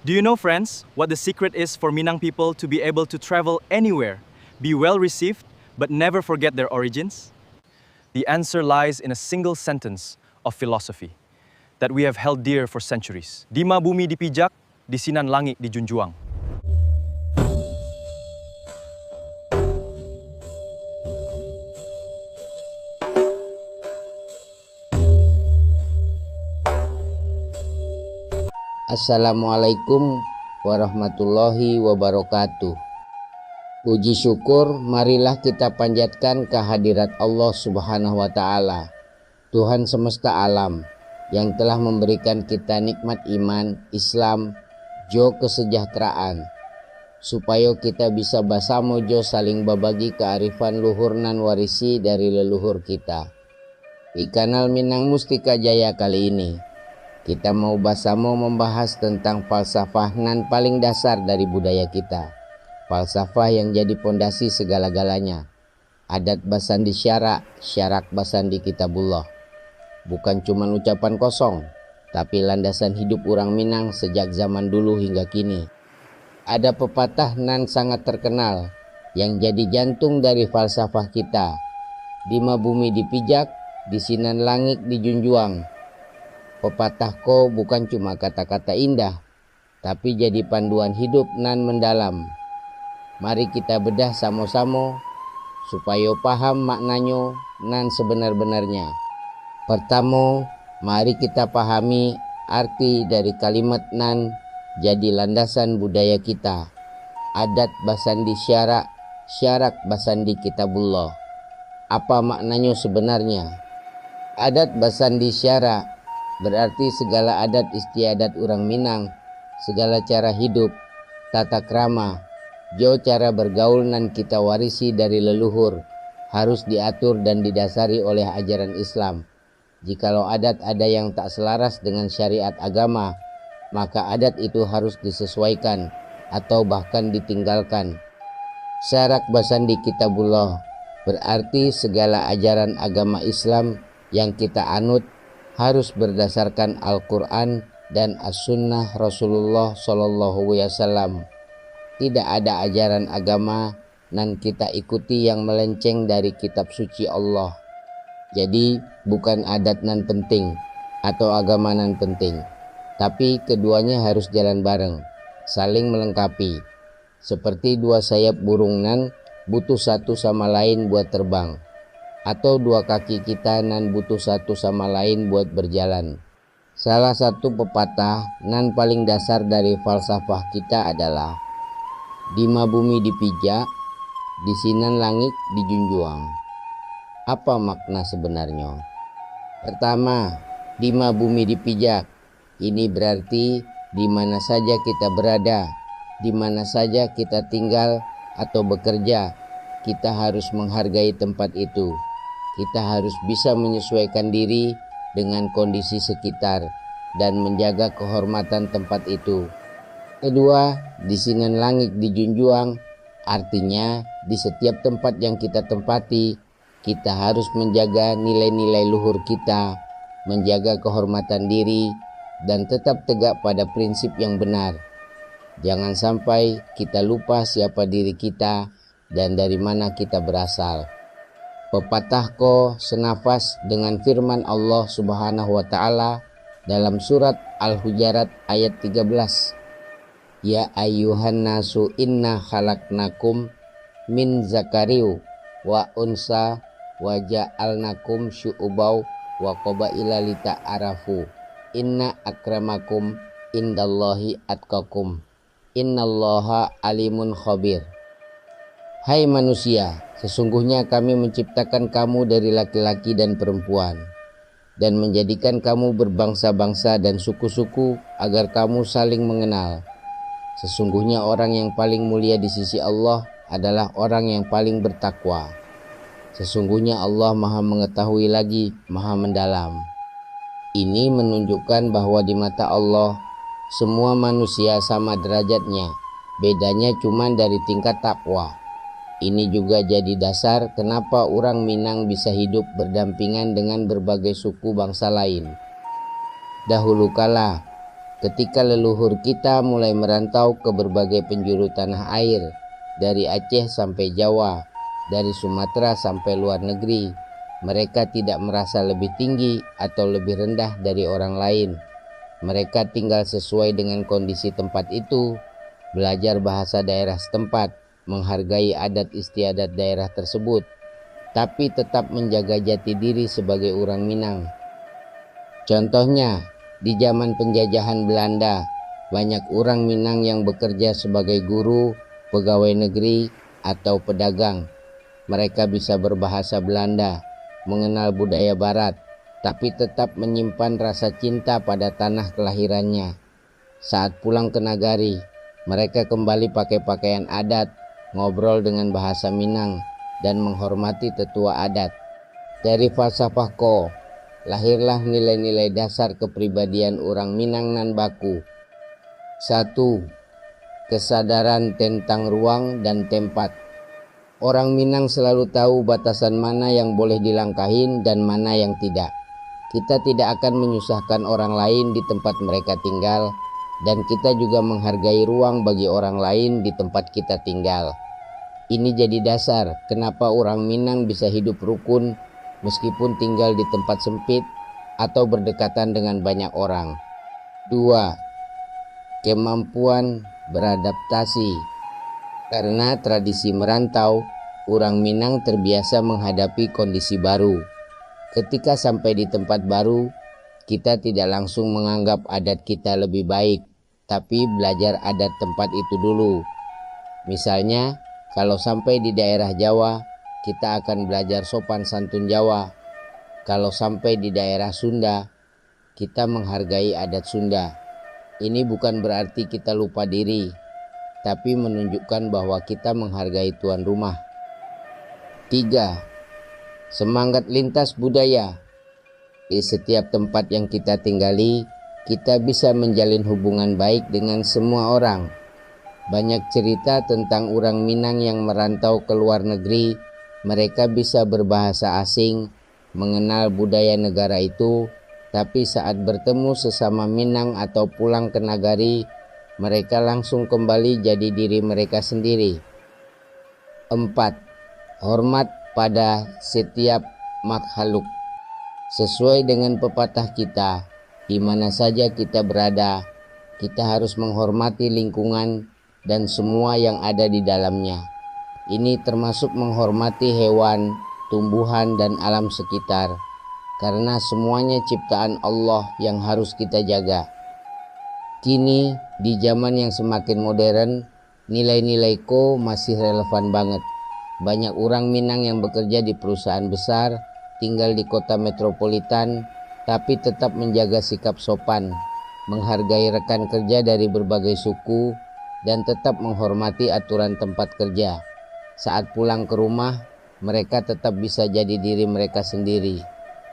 Do you know, friends, what the secret is for Minang people to be able to travel anywhere, be well received, but never forget their origins? The answer lies in a single sentence of philosophy that we have held dear for centuries. Dima bumi dipijak, di sinan langit dijunjuang. Assalamualaikum warahmatullahi wabarakatuh. Puji syukur marilah kita panjatkan kehadirat Allah Subhanahu wa Ta'ala, Tuhan semesta alam, yang telah memberikan kita nikmat iman, Islam, jo kesejahteraan, supaya kita bisa basamojo saling berbagi kearifan luhur nan warisi dari leluhur kita. Di kanal Minang Mustika Jaya kali ini, kita mau basamo membahas tentang falsafah nan paling dasar dari budaya kita. Falsafah yang jadi pondasi segala-galanya. Adat basandi syarak, syarak basandi kitabullah. Bukan cuma ucapan kosong, tapi landasan hidup orang Minang sejak zaman dulu hingga kini. Ada pepatah nan sangat terkenal yang jadi jantung dari falsafah kita. Dima bumi dipijak, di sinan langit dijunjuang. Pepatah ko bukan cuma kata-kata indah, tapi jadi panduan hidup nan mendalam. Mari kita bedah sama-sama supaya paham maknanya nan sebenar-benarnya. Pertama, mari kita pahami arti dari kalimat nan jadi landasan budaya kita. Adat basandi syarak, syarak basandi kitabullah. Apa maknanya sebenarnya? Adat basandi syarak berarti segala adat istiadat orang Minang, segala cara hidup, tata krama, jo cara bergaul nan kita warisi dari leluhur harus diatur dan didasari oleh ajaran Islam. Jikalau adat ada yang tak selaras dengan syariat agama, maka adat itu harus disesuaikan atau bahkan ditinggalkan. Syarak basandi kitabullah berarti segala ajaran agama Islam yang kita anut harus berdasarkan Al-Quran dan As-Sunnah Rasulullah SAW. Tidak ada ajaran agama nan kita ikuti yang melenceng dari kitab suci Allah. Jadi bukan adat nan penting atau agama nan penting, tapi keduanya harus jalan bareng, saling melengkapi. Seperti dua sayap burung nan butuh satu sama lain buat terbang, atau dua kaki kita nan butuh satu sama lain buat berjalan. Salah satu pepatah nan paling dasar dari falsafah kita adalah Dima bumi dipijak, di sinan langit dijunjuang. Apa makna sebenarnya? Pertama, dima bumi dipijak. Ini berarti di mana saja kita berada, di mana saja kita tinggal atau bekerja, kita harus menghargai tempat itu. Kita harus bisa menyesuaikan diri dengan kondisi sekitar dan menjaga kehormatan tempat itu. Kedua, di sinan langit dijunjuang, artinya di setiap tempat yang kita tempati, kita harus menjaga nilai-nilai luhur kita, menjaga kehormatan diri, dan tetap tegak pada prinsip yang benar. Jangan sampai kita lupa siapa diri kita dan dari mana kita berasal. Pepatah ko senafas dengan firman Allah Subhanahu wa Ta'ala dalam surat Al-Hujarat ayat 13. Ya ayyuhan nasu inna khalaqnakum min zakariu wa unsa wa ja'alnakum syu'ubaw wa qabaila lita'arafu. Inna akramakum indallahi atqakum. Innallaha alimun khabir. Hai manusia, sesungguhnya kami menciptakan kamu dari laki-laki dan perempuan dan menjadikan kamu berbangsa-bangsa dan suku-suku agar kamu saling mengenal. Sesungguhnya orang yang paling mulia di sisi Allah adalah orang yang paling bertakwa. Sesungguhnya Allah Maha mengetahui lagi Maha mendalam. Ini menunjukkan bahwa di mata Allah semua manusia sama derajatnya. Bedanya cuma dari tingkat takwa. Ini juga jadi dasar kenapa orang Minang bisa hidup berdampingan dengan berbagai suku bangsa lain. Dahulu kala ketika leluhur kita mulai merantau ke berbagai penjuru tanah air, dari Aceh sampai Jawa, dari Sumatera sampai luar negeri. Mereka tidak merasa lebih tinggi atau lebih rendah dari orang lain. Mereka tinggal sesuai dengan kondisi tempat itu, belajar bahasa daerah setempat, menghargai adat istiadat daerah tersebut, tapi tetap menjaga jati diri sebagai orang Minang. Contohnya, di zaman penjajahan Belanda, banyak orang Minang yang bekerja sebagai guru, pegawai negeri, atau pedagang. Mereka bisa berbahasa Belanda, mengenal budaya Barat, tapi tetap menyimpan rasa cinta pada tanah kelahirannya. Saat pulang ke Nagari, mereka kembali pakai pakaian adat, ngobrol dengan bahasa Minang, dan menghormati tetua adat. Dari falsafah Ko, lahirlah nilai-nilai dasar kepribadian orang Minang nan baku. 1. Kesadaran tentang ruang dan tempat. Orang Minang selalu tahu batasan mana yang boleh dilangkahin dan mana yang tidak. Kita tidak akan menyusahkan orang lain di tempat mereka tinggal, dan kita juga menghargai ruang bagi orang lain di tempat kita tinggal. Ini jadi dasar kenapa orang Minang bisa hidup rukun meskipun tinggal di tempat sempit atau berdekatan dengan banyak orang. 2. Kemampuan beradaptasi. Karena tradisi merantau, orang Minang terbiasa menghadapi kondisi baru. Ketika sampai di tempat baru, kita tidak langsung menganggap adat kita lebih baik, tapi belajar adat tempat itu dulu. Misalnya, kalau sampai di daerah Jawa, kita akan belajar sopan santun Jawa. Kalau sampai di daerah Sunda, kita menghargai adat Sunda. Ini bukan berarti kita lupa diri, tapi menunjukkan bahwa kita menghargai tuan rumah. 3. Semangat lintas budaya. Di setiap tempat yang kita tinggali, kita bisa menjalin hubungan baik dengan semua orang. Banyak cerita tentang orang Minang yang merantau ke luar negeri. Mereka bisa berbahasa asing, mengenal budaya negara itu, tapi saat bertemu sesama Minang atau pulang ke Nagari, mereka langsung kembali jadi diri mereka sendiri. 4. Hormat pada setiap makhluk. Sesuai dengan pepatah kita, di mana saja kita berada, kita harus menghormati lingkungan dan semua yang ada di dalamnya. Ini termasuk menghormati hewan, tumbuhan, dan alam sekitar, karena semuanya ciptaan Allah yang harus kita jaga. Kini, di zaman yang semakin modern, nilai-nilai Ko masih relevan banget. Banyak orang Minang yang bekerja di perusahaan besar, tinggal di kota metropolitan, tapi tetap menjaga sikap sopan, menghargai rekan kerja dari berbagai suku, dan tetap menghormati aturan tempat kerja. Saat pulang ke rumah, mereka tetap bisa jadi diri mereka sendiri,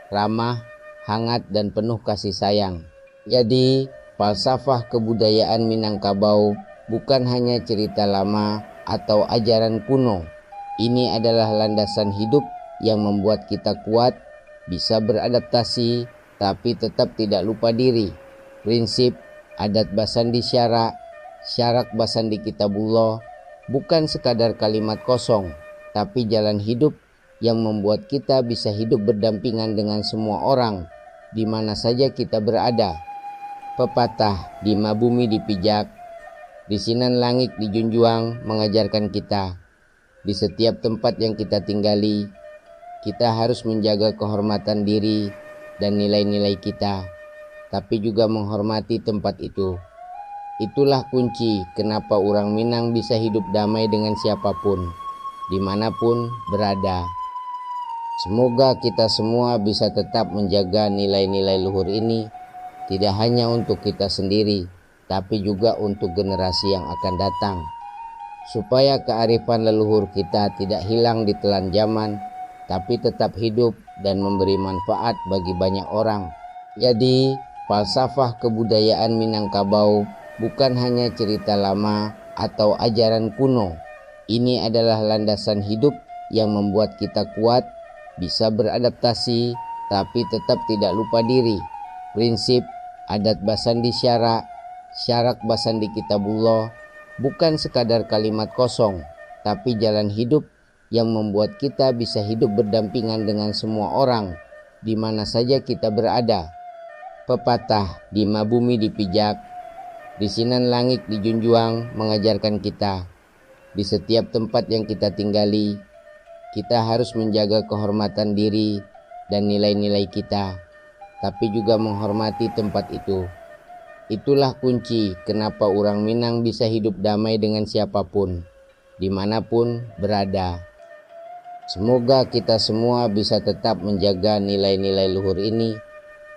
ramah, hangat, dan penuh kasih sayang. Jadi, falsafah kebudayaan Minangkabau bukan hanya cerita lama atau ajaran kuno. Ini adalah landasan hidup yang membuat kita kuat, bisa beradaptasi, tapi tetap tidak lupa diri. Prinsip adat Basandi Syarak, Syarak Basandi Kitabullah, bukan sekadar kalimat kosong, tapi jalan hidup yang membuat kita bisa hidup berdampingan dengan semua orang, di mana saja kita berada. Pepatah di Mabumi dipijak, di sinan langit dijunjuang mengajarkan kita, di setiap tempat yang kita tinggali, kita harus menjaga kehormatan diri dan nilai-nilai kita, tapi juga menghormati tempat itu. Itulah kunci kenapa orang Minang bisa hidup damai dengan siapapun, dimanapun berada. Semoga kita semua bisa tetap menjaga nilai-nilai luhur ini, tidak hanya untuk kita sendiri, tapi juga untuk generasi yang akan datang, supaya kearifan leluhur kita tidak hilang di telan zaman, tapi tetap hidup dan memberi manfaat bagi banyak orang. Jadi, falsafah kebudayaan Minangkabau bukan hanya cerita lama atau ajaran kuno. Ini adalah landasan hidup yang membuat kita kuat, bisa beradaptasi, tapi tetap tidak lupa diri. Prinsip adat Basandi Syarak, Syarak basan di kitabullah bukan sekadar kalimat kosong, tapi jalan hidup yang membuat kita bisa hidup berdampingan dengan semua orang di mana saja kita berada. Pepatah di bumi dipijak, di sinan langit dijunjuang mengajarkan kita, di setiap tempat yang kita tinggali, kita harus menjaga kehormatan diri dan nilai-nilai kita, tapi juga menghormati tempat itu. Itulah kunci kenapa orang Minang bisa hidup damai dengan siapapun, dimanapun berada. Semoga kita semua bisa tetap menjaga nilai-nilai luhur ini,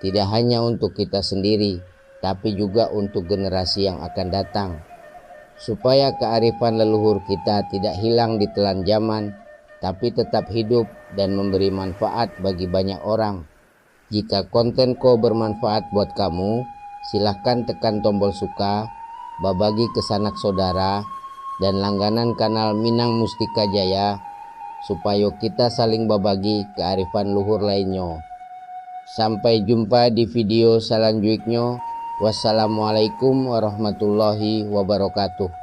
tidak hanya untuk kita sendiri, tapi juga untuk generasi yang akan datang. Supaya kearifan leluhur kita tidak hilang di telan zaman, tapi tetap hidup dan memberi manfaat bagi banyak orang. Jika kontenku bermanfaat buat kamu, silahkan tekan tombol suka, babagi ke sanak saudara, dan langganan kanal Minang Mustika Jaya, supaya kita saling babagi kearifan luhur lainnya. Sampai jumpa di video selanjutnya. Wassalamualaikum warahmatullahi wabarakatuh.